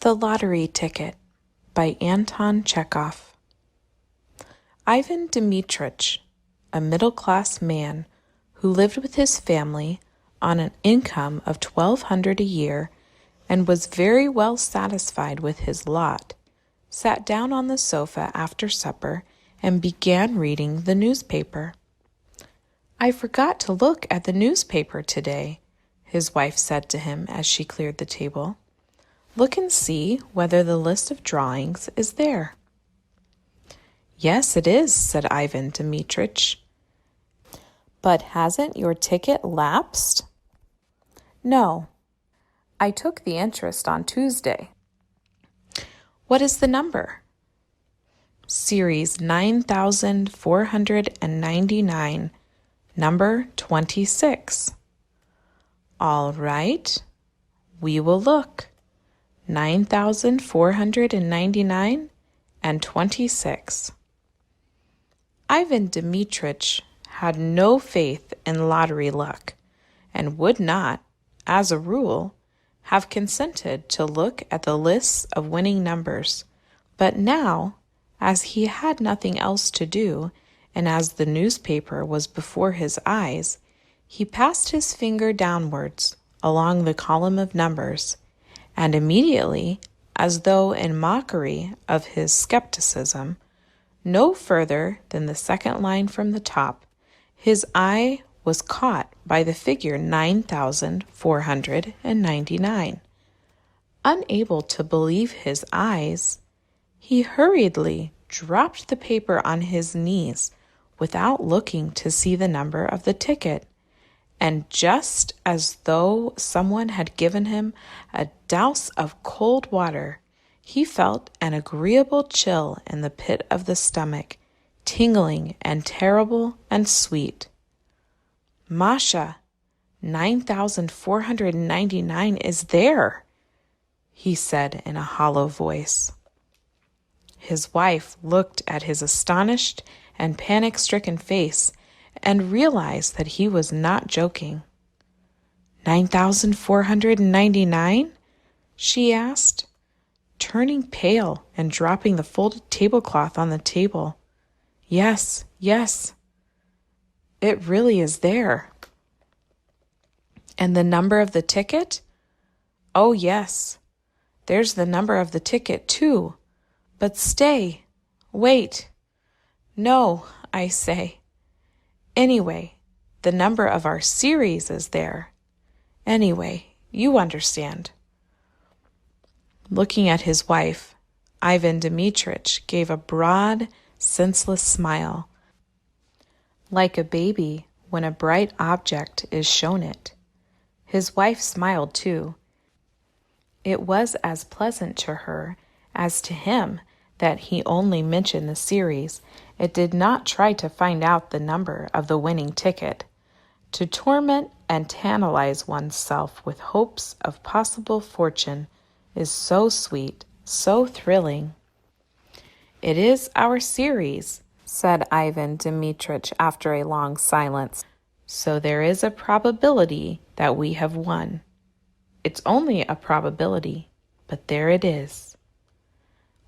The Lottery Ticket by Anton Chekhov. Ivan Dmitritch, a middle-class man who lived with his family on an income of $1,200 a year and was very well satisfied with his lot, sat down on the sofa after supper and began reading the newspaper. "I forgot to look at the newspaper today," his wife said to him as she cleared the table. "Look and see whether the list of drawings is there." "Yes, it is," said Ivan Dmitritch. "But hasn't your ticket lapsed?" "No. I took the interest on Tuesday." "What is the number?" "Series 9499, number 26. "All right. We will look. 9499 and 26. Ivan Dmitritch had no faith in lottery luck and would not, as a rule, have consented to look at the lists of winning numbers, but now, as he had nothing else to do, and as the newspaper was before his eyes, he passed his finger downwards along the column of numbers, and immediately, as though in mockery of his skepticism, no further than the second line from the top, his eye was caught by the figure 9499. Unable to believe his eyes, he hurriedly dropped the paper on his knees without looking to see the number of the ticket, and just as though someone had given him a douse of cold water, he felt an agreeable chill in the pit of the stomach, tingling and terrible and sweet. "Masha, 9499 is there," he said in a hollow voice. His wife looked at his astonished and panic-stricken face and realized that he was not joking. 9499? She asked, turning pale and dropping the folded tablecloth on the table. Yes, it really is there." "And the number of the ticket?" "Oh, yes, there's the number of the ticket, too. But stay, wait. No, I say. Anyway, the number of our series is there. Anyway, you understand." Looking at his wife, Ivan Dmitritch gave a broad, senseless smile, like a baby when a bright object is shown it. His wife smiled too. It was as pleasant to her as to him that he only mentioned the series. It did not try to find out the number of the winning ticket. To torment and tantalize oneself with hopes of possible fortune is so sweet, so thrilling. "It is our series," said Ivan Dmitritch after a long silence. "So there is a probability that we have won. It's only a probability, but there it is."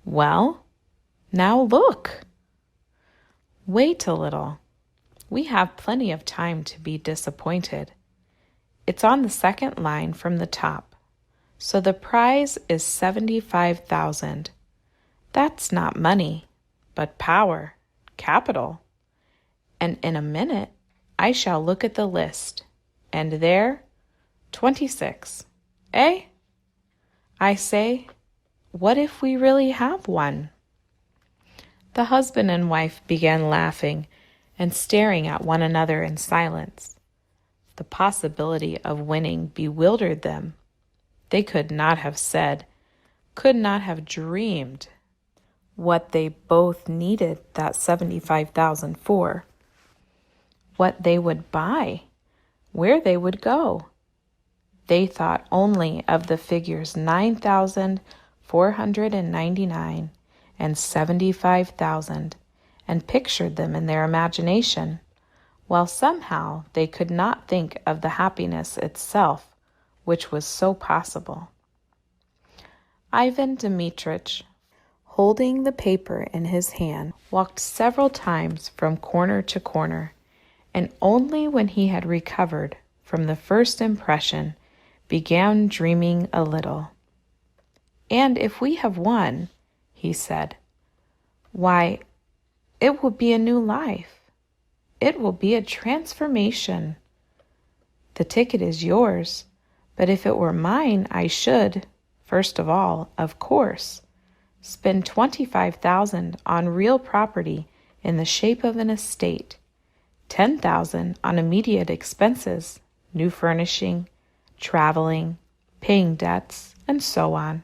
"Well, now look." "Wait a little. We have plenty of time to be disappointed. It's on the second line from the top. So the prize is 75,000. That's not money, but power, capital. And in a minute, I shall look at the list, and there, 26. Eh? I say, what if we really have won?" The husband and wife began laughing and staring at one another in silence. The possibility of winning bewildered them. They could not have said, could not have dreamed what they both needed that 75,000 for, what they would buy, where they would go. They thought only of the figures 9,499 and 75,000 and pictured them in their imagination, while somehow they could not think of the happiness itself, which was so possible. Ivan Dmitritch, holding the paper in his hand, walked several times from corner to corner, and only when he had recovered from the first impression began dreaming a little. "And if we have won," he said, "why, it will be a new life. It will be a transformation. The ticket is yours, but if it were mine, I should, first of all, of course, spend 25,000 on real property in the shape of an estate, 10,000 on immediate expenses, new furnishing, traveling, paying debts, and so on.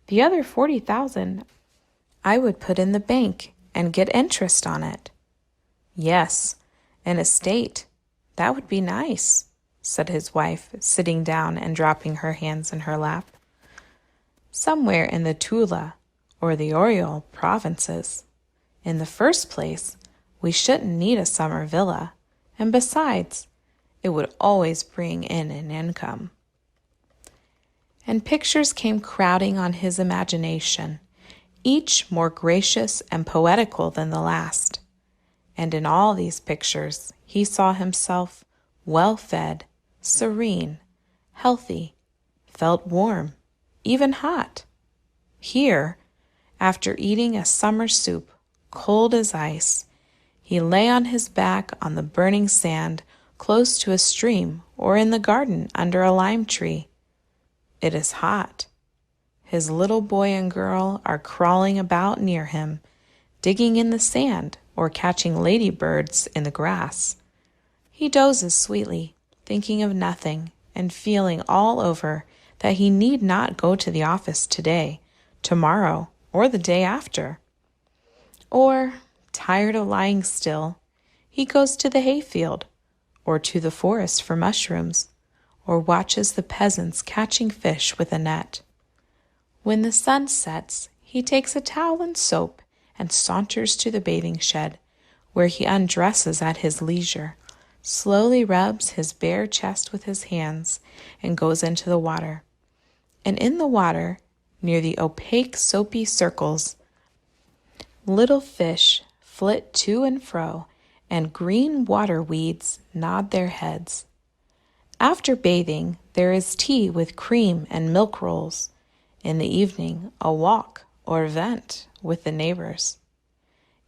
The other 40,000 I would put in the bank and get interest on it." "Yes, an estate. That would be nice," said his wife, sitting down and dropping her hands in her lap. "Somewhere in the Tula or the Oriol provinces. In the first place, we shouldn't need a summer villa, and besides, it would always bring in an income." And pictures came crowding on his imagination, each more gracious and poetical than the last. And in all these pictures he saw himself well-fed, serene, healthy, felt warm, even hot. Here, after eating a summer soup, cold as ice, he lay on his back on the burning sand close to a stream or in the garden under a lime tree. It is hot. His little boy and girl are crawling about near him, digging in the sand or catching ladybirds in the grass. He dozes sweetly, thinking of nothing and feeling all over that he need not go to the office today, tomorrow, or the day after. Or, tired of lying still, he goes to the hayfield, or to the forest for mushrooms, or watches the peasants catching fish with a net. When the sun sets, he takes a towel and soap and saunters to the bathing shed, where he undresses at his leisure, slowly rubs his bare chest with his hands, and goes into the water. And in the water, near the opaque soapy circles, little fish flit to and fro, and green water weeds nod their heads. After bathing, there is tea with cream and milk rolls. In the evening, a walk or vent with the neighbors.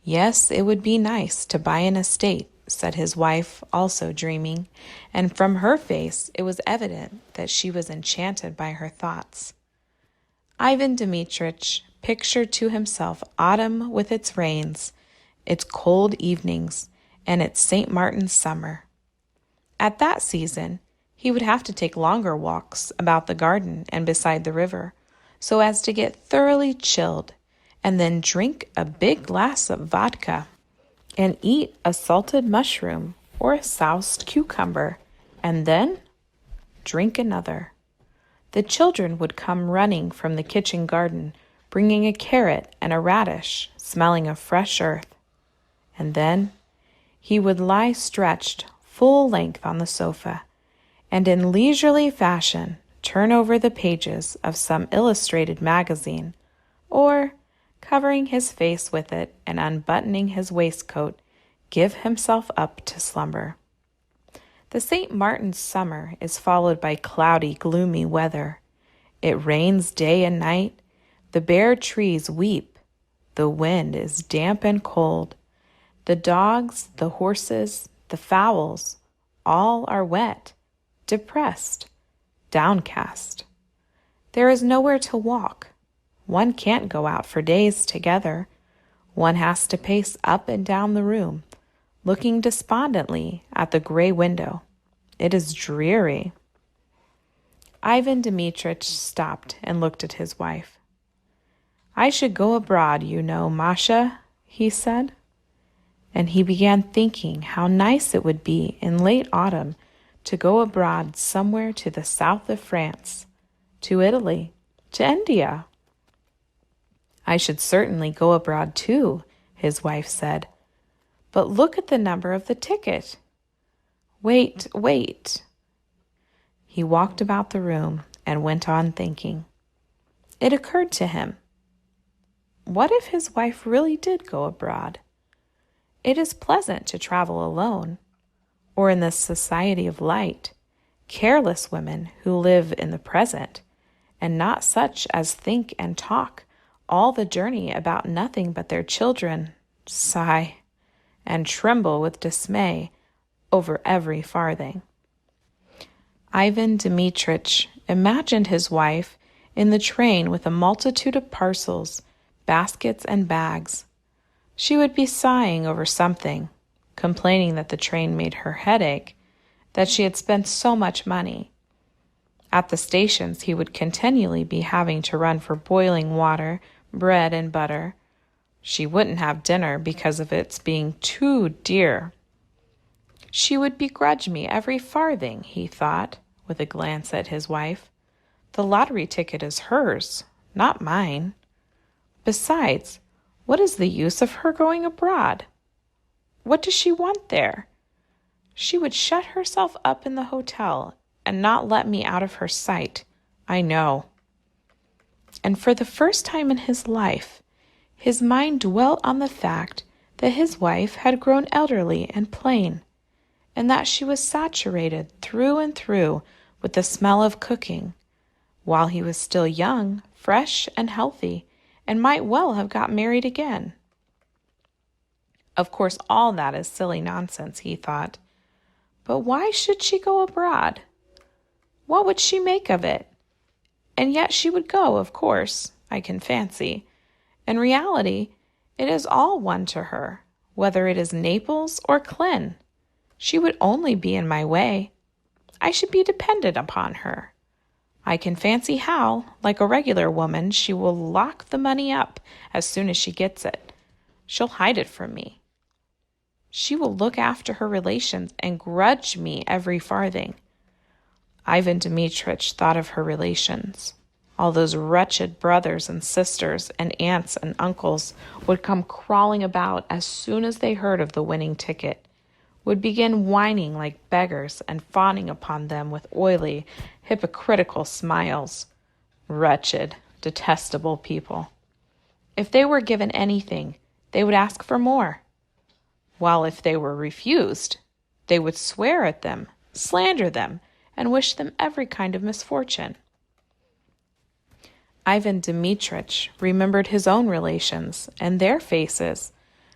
Yes, it would be nice to buy an estate, said his wife, also dreaming, and from her face it was evident that she was enchanted by her thoughts. Ivan Dmitritch pictured to himself autumn with its rains, its cold evenings, and its St. Martin's summer. At that season, he would have to take longer walks about the garden and beside the river, so as to get thoroughly chilled, and then drink a big glass of vodka, and eat a salted mushroom or a soused cucumber, and then drink another. The children would come running from the kitchen garden, bringing a carrot and a radish, smelling of fresh earth. And then he would lie stretched full length on the sofa, and in leisurely fashion turn over the pages of some illustrated magazine, or, covering his face with it and unbuttoning his waistcoat, give himself up to slumber. The St. Martin's summer is followed by cloudy, gloomy weather. It rains day and night, the bare trees weep, the wind is damp and cold, the dogs, the horses, the fowls, all are wet, depressed, downcast. There is nowhere to walk. One can't go out for days together. One has to pace up and down the room, looking despondently at the gray window. It is dreary. Ivan Dmitritch stopped and looked at his wife. "I should go abroad, you know, Masha," he said. And he began thinking how nice it would be in late autumn to go abroad somewhere to the south of France, to Italy, to India. "I should certainly go abroad too," his wife said. "But look at the number of the ticket." Wait. He walked about the room and went on thinking. It occurred to him, what if his wife really did go abroad? It is pleasant to travel alone, or in this society of light, careless women who live in the present, and not such as think and talk all the journey about nothing but their children, sigh, and tremble with dismay over every farthing. Ivan Dmitritch imagined his wife in the train with a multitude of parcels, baskets, and bags. She would be sighing over something, complaining that the train made her headache, that she had spent so much money. At the stations, he would continually be having to run for boiling water, bread, and butter. She wouldn't have dinner because of its being too dear. She would begrudge me every farthing, he thought, with a glance at his wife. The lottery ticket is hers, not mine. Besides, what is the use of her going abroad? What does she want there? She would shut herself up in the hotel and not let me out of her sight, I know. And for the first time in his life, his mind dwelt on the fact that his wife had grown elderly and plain, and that she was saturated through and through with the smell of cooking, while he was still young, fresh, and healthy, and might well have got married again. Of course, all that is silly nonsense, he thought. But why should she go abroad? What would she make of it? And yet she would go, of course, I can fancy. In reality, it is all one to her, whether it is Naples or Klin. She would only be in my way. I should be dependent upon her. I can fancy how, like a regular woman, she will lock the money up as soon as she gets it. She'll hide it from me. She will look after her relations and grudge me every farthing. Ivan Dmitritch thought of her relations. All those wretched brothers and sisters and aunts and uncles would come crawling about as soon as they heard of the winning ticket, would begin whining like beggars and fawning upon them with oily, hypocritical smiles. Wretched, detestable people. If they were given anything, they would ask for more, while if they were refused, they would swear at them, slander them, and wish them every kind of misfortune. Ivan Dmitritch remembered his own relations, and their faces,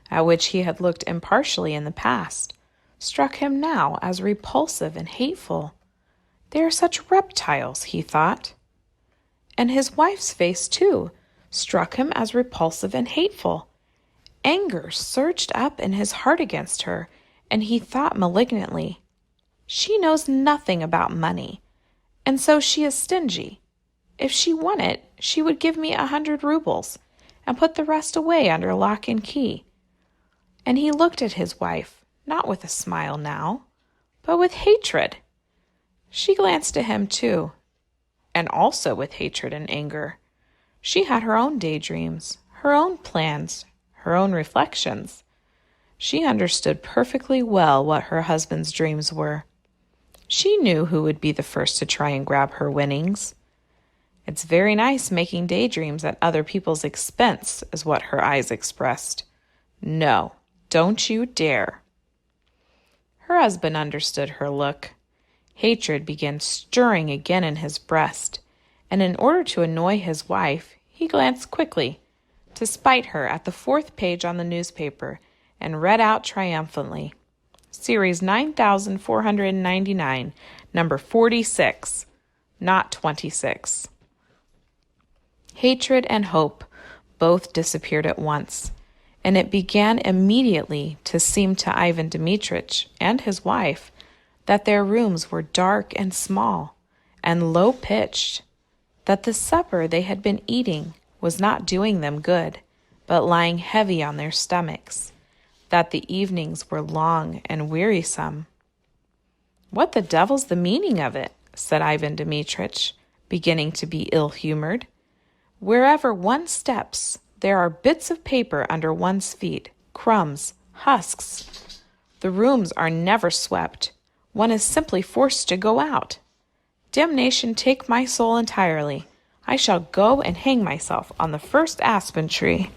at which he had looked impartially in the past, struck him now as repulsive and hateful. They are such reptiles, he thought. And his wife's face, too, struck him as repulsive and hateful. Anger surged up in his heart against her, and he thought malignantly, she knows nothing about money, and so she is stingy. If she won it, she would give me 100 rubles, and put the rest away under lock and key. And he looked at his wife, not with a smile now, but with hatred. She glanced at him too, and also with hatred and anger. She had her own daydreams, her own plans, her own reflections. She understood perfectly well what her husband's dreams were. She knew who would be the first to try and grab her winnings. It's very nice making daydreams at other people's expense, is what her eyes expressed. No, don't you dare. Her husband understood her look. Hatred began stirring again in his breast, and in order to annoy his wife, he glanced quickly, to spite her, at the 4th page on the newspaper, and read out triumphantly, Series 9499, number 46, not 26. Hatred and hope both disappeared at once, and it began immediately to seem to Ivan Dmitritch and his wife that their rooms were dark and small and low-pitched, that the supper they had been eating was not doing them good, but lying heavy on their stomachs, that the evenings were long and wearisome. "What the devil's the meaning of it?" said Ivan Dmitritch, beginning to be ill-humored. "Wherever one steps, there are bits of paper under one's feet, crumbs, husks. The rooms are never swept. One is simply forced to go out. Damnation take my soul entirely. I shall go and hang myself on the first aspen tree.